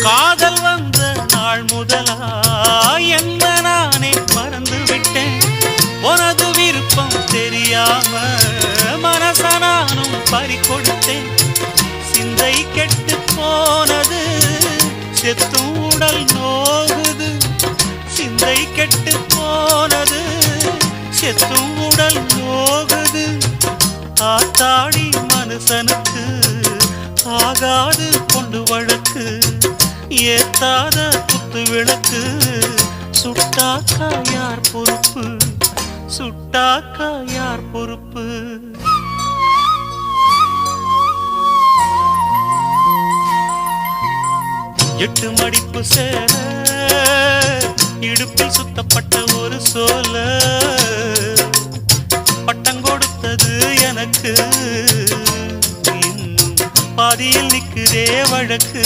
காதல் வந்த நாள் முதலா என்ன நானே மறந்து விட்டேன். உனது விருப்பம் தெரியாம மனச நானும் பறிகொடுத்தேன். சிந்தை கெட்டு போனது செத்தும் உடல் நோகுது. சிந்தை கெட்டு போனது செத்தும் உடல் நோகுது. ஆத்தாடி மனுஷனுக்கு ஆகாது கொண்டு வழக்கு. ஏத்தாத குத்து விளக்கு சுட்டாக்கா யார் பொறுப்பு? சுட்டாக்கா யார் பொறுப்பு? எட்டு மடிப்பு சேல இடுப்பில் சுத்தப்பட்ட ஒரு சோல பட்டம் கொடுத்தது எனக்கு. இன்னும் பாதியில் நிற்குதே வழக்கு.